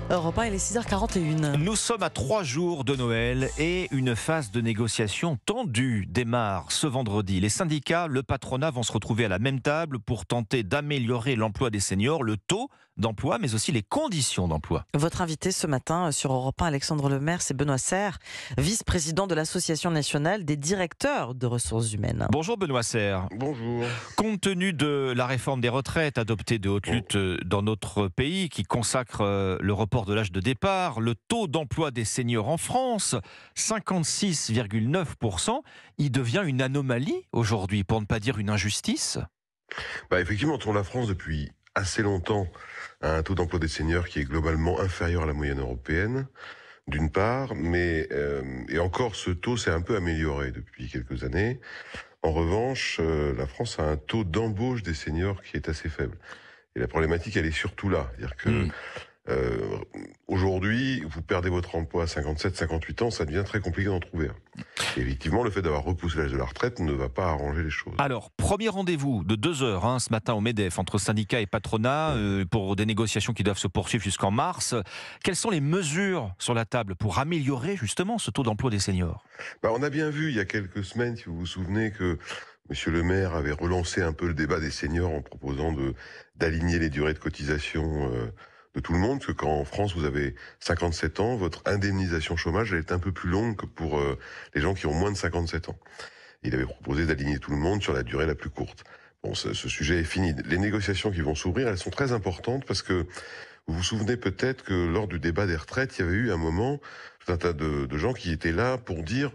Europe 1, il est 6h41. Nous sommes à 3 jours de Noël et une phase de négociation tendue démarre ce vendredi. Les syndicats, le patronat vont se retrouver à la même table pour tenter d'améliorer l'emploi des seniors, le taux d'emploi, mais aussi les conditions d'emploi. Votre invité ce matin sur Europe 1, Alexandre Lemaire, c'est Benoît Serre, vice-président de l'Association nationale des directeurs de ressources humaines. Bonjour Benoît Serre. Bonjour. Compte tenu de la réforme des retraites adoptée de haute lutte dans notre pays qui consacre le report de l'âge de départ, le taux d'emploi des seniors en France, 56,9%, il devient une anomalie aujourd'hui, pour ne pas dire une injustice. Effectivement, on tourne la France depuis assez longtemps à un taux d'emploi des seniors qui est globalement inférieur à la moyenne européenne, d'une part, et encore ce taux s'est un peu amélioré depuis quelques années. En revanche, la France a un taux d'embauche des seniors qui est assez faible. Et la problématique, elle est surtout là. C'est-à-dire que aujourd'hui, vous perdez votre emploi à 57, 58 ans, ça devient très compliqué d'en trouver un. Et effectivement, le fait d'avoir repoussé l'âge de la retraite ne va pas arranger les choses. Alors, premier rendez-vous de 2 heures ce matin au MEDEF entre syndicats et patronat pour des négociations qui doivent se poursuivre jusqu'en mars. Quelles sont les mesures sur la table pour améliorer justement ce taux d'emploi des seniors ? On a bien vu il y a quelques semaines, si vous vous souvenez, que Monsieur le maire avait relancé un peu le débat des seniors en proposant d'aligner les durées de cotisation de tout le monde, parce que quand en France vous avez 57 ans, votre indemnisation chômage elle est un peu plus longue que pour les gens qui ont moins de 57 ans. Il avait proposé d'aligner tout le monde sur la durée la plus courte. Bon, ce sujet est fini. Les négociations qui vont s'ouvrir, elles sont très importantes parce que vous vous souvenez peut-être que lors du débat des retraites, il y avait eu un moment, tout un tas de gens qui étaient là pour dire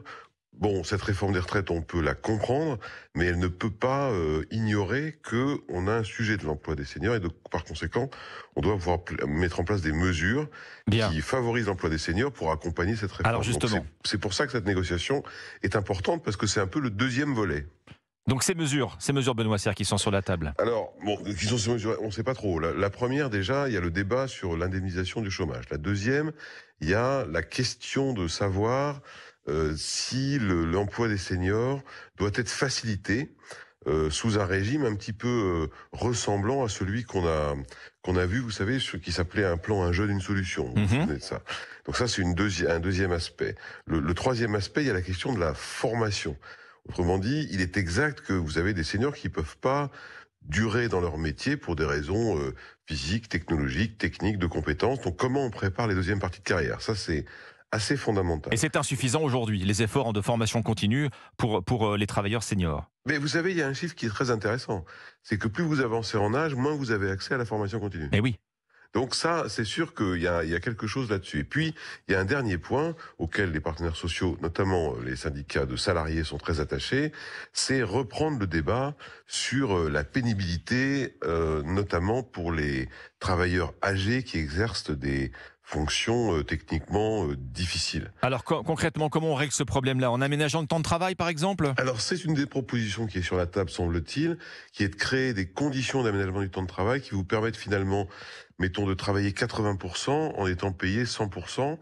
bon, cette réforme des retraites, on peut la comprendre, mais elle ne peut pas ignorer qu'on a un sujet de l'emploi des seniors et par conséquent, on doit pouvoir mettre en place des mesures qui favorisent l'emploi des seniors pour accompagner cette réforme. Alors justement, c'est pour ça que cette négociation est importante parce que c'est un peu le deuxième volet. Donc ces mesures Benoît Serre qui sont sur la table. Alors, qui sont ces mesures, on ne sait pas trop. La première, déjà, il y a le débat sur l'indemnisation du chômage. La deuxième, il y a la question de savoir si l'emploi des seniors doit être facilité sous un régime un petit peu ressemblant à celui qu'on a vu, vous savez, ce qui s'appelait un plan, un jeune, une solution. Vous vous souvenez de ça. Donc ça, c'est un deuxième aspect. Le troisième aspect, il y a la question de la formation. Autrement dit, il est exact que vous avez des seniors qui peuvent pas durer dans leur métier pour des raisons physiques, technologiques, techniques, de compétences. Donc comment on prépare les deuxièmes parties de carrière? Ça, c'est assez fondamental. Et c'est insuffisant aujourd'hui, les efforts de formation continue pour les travailleurs seniors. Mais vous savez, il y a un chiffre qui est très intéressant. C'est que plus vous avancez en âge, moins vous avez accès à la formation continue. Eh oui. Donc ça, c'est sûr qu'il y a quelque chose là-dessus. Et puis, il y a un dernier point auquel les partenaires sociaux, notamment les syndicats de salariés, sont très attachés, c'est reprendre le débat sur la pénibilité, notamment pour les travailleurs âgés qui exercent des fonctions techniquement difficiles. Alors concrètement, comment on règle ce problème-là? En aménageant le temps de travail, par exemple? Alors c'est une des propositions qui est sur la table, semble-t-il, qui est de créer des conditions d'aménagement du temps de travail qui vous permettent finalement, mettons, de travailler 80% en étant payé 100%.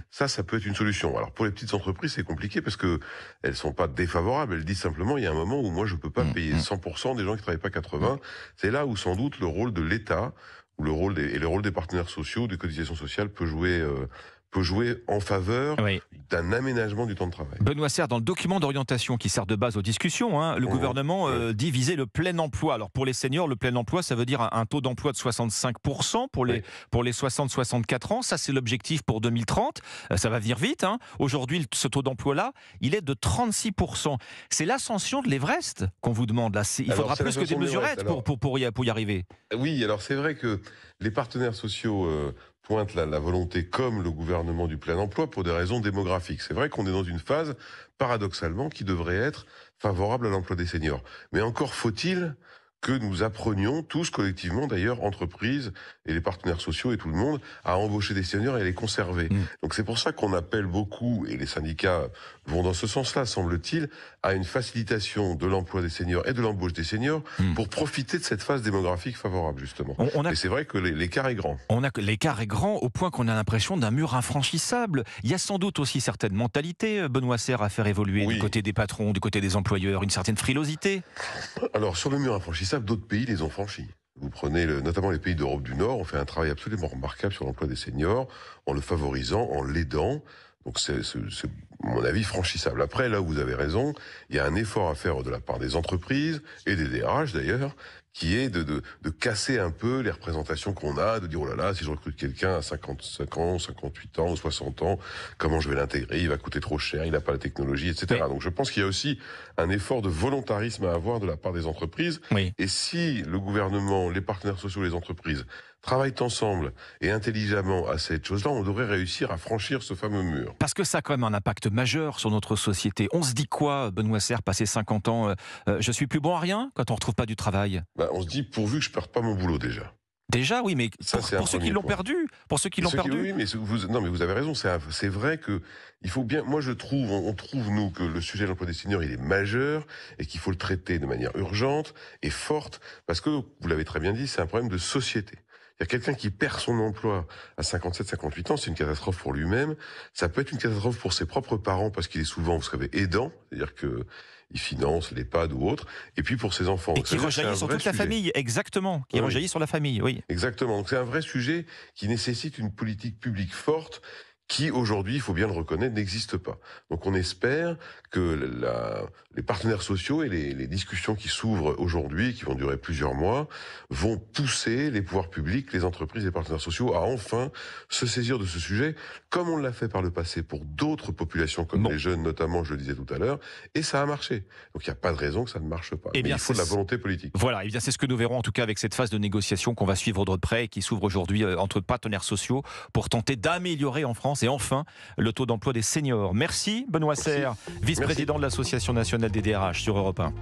Ça peut être une solution. Alors pour les petites entreprises, c'est compliqué parce que elles sont pas défavorables. Elles disent simplement, il y a un moment où moi je peux pas payer 100% des gens qui travaillent pas 80%. C'est là où sans doute le rôle de l'État où le rôle des partenaires sociaux, des cotisations sociales peut jouer en faveur d'un aménagement du temps de travail. Benoît Serre, dans le document d'orientation qui sert de base aux discussions, le gouvernement dit viser le plein emploi. Alors pour les seniors, le plein emploi, ça veut dire un taux d'emploi de 65% pour les 60-64 ans. Ça, c'est l'objectif pour 2030. Ça va venir vite. Aujourd'hui, ce taux d'emploi-là, il est de 36%. C'est l'ascension de l'Everest qu'on vous demande là. Il faudra plus que des mesurettes pour y arriver. Oui, alors c'est vrai que les partenaires sociaux pointent la volonté, comme le gouvernement, du plein emploi pour des raisons démographiques. C'est vrai qu'on est dans une phase, paradoxalement, qui devrait être favorable à l'emploi des seniors. Mais encore faut-il que nous apprenions tous collectivement, d'ailleurs, entreprises et les partenaires sociaux et tout le monde, à embaucher des seniors et à les conserver. Donc c'est pour ça qu'on appelle beaucoup, et les syndicats vont dans ce sens-là, semble-t-il, à une facilitation de l'emploi des seniors et de l'embauche des seniors pour profiter de cette phase démographique favorable, justement. Et c'est vrai que l'écart est grand. L'écart est grand au point qu'on a l'impression d'un mur infranchissable. Il y a sans doute aussi certaines mentalités, Benoît Serre, à faire évoluer du côté des patrons, du côté des employeurs, une certaine frilosité. Alors, sur le mur infranchissable, d'autres pays les ont franchis. Vous prenez notamment les pays d'Europe du Nord, on fait un travail absolument remarquable sur l'emploi des seniors, en le favorisant, en l'aidant. Donc c'est, à mon avis, franchissable. Après, là où vous avez raison, il y a un effort à faire de la part des entreprises, et des DRH d'ailleurs, qui est de casser un peu les représentations qu'on a, de dire, oh là là, si je recrute quelqu'un à 55 ans, 58 ans, 60 ans, comment je vais l'intégrer? Il va coûter trop cher, il n'a pas la technologie, etc. Oui. Donc je pense qu'il y a aussi un effort de volontarisme à avoir de la part des entreprises. Oui. Et si le gouvernement, les partenaires sociaux, les entreprises travaillent ensemble et intelligemment à cette chose-là, on devrait réussir à franchir ce fameux mur. Parce que ça a quand même un impact majeur sur notre société. On se dit quoi, Benoît Serre, passé 50 ans, je suis plus bon à rien quand on retrouve pas du travail? On se dit, pourvu que je ne perde pas mon boulot déjà. Déjà, oui, mais Ça, c'est un pour ceux qui premier l'ont point. perdu, pour ceux qui l'ont perdu. Oui, mais non, mais vous avez raison. C'est vrai que il faut bien. Moi, je trouve, on trouve nous que le sujet de l'emploi des seniors il est majeur et qu'il faut le traiter de manière urgente et forte parce que vous l'avez très bien dit, c'est un problème de société. Il y a quelqu'un qui perd son emploi à 57, 58 ans, c'est une catastrophe pour lui-même. Ça peut être une catastrophe pour ses propres parents parce qu'il est souvent, vous savez, aidant, c'est-à-dire que il finance l'EHPAD ou autre, et puis pour ses enfants. Et qui rejaillit sur toute la famille, exactement. Qui rejaillit sur la famille, oui. Exactement. Donc c'est un vrai sujet qui nécessite une politique publique forte qui, aujourd'hui, il faut bien le reconnaître, n'existe pas. Donc on espère que les partenaires sociaux et les discussions qui s'ouvrent aujourd'hui, qui vont durer plusieurs mois, vont pousser les pouvoirs publics, les entreprises et les partenaires sociaux à enfin se saisir de ce sujet, comme on l'a fait par le passé pour d'autres populations, comme les jeunes notamment, je le disais tout à l'heure, et ça a marché. Donc il n'y a pas de raison que ça ne marche pas. Eh bien, mais il faut de la volonté politique. Voilà, et bien c'est ce que nous verrons en tout cas avec cette phase de négociation qu'on va suivre de près et qui s'ouvre aujourd'hui entre partenaires sociaux pour tenter d'améliorer en France et enfin le taux d'emploi des seniors. Merci Benoît Serre, vice-président de l'Association nationale des DRH sur Europe 1.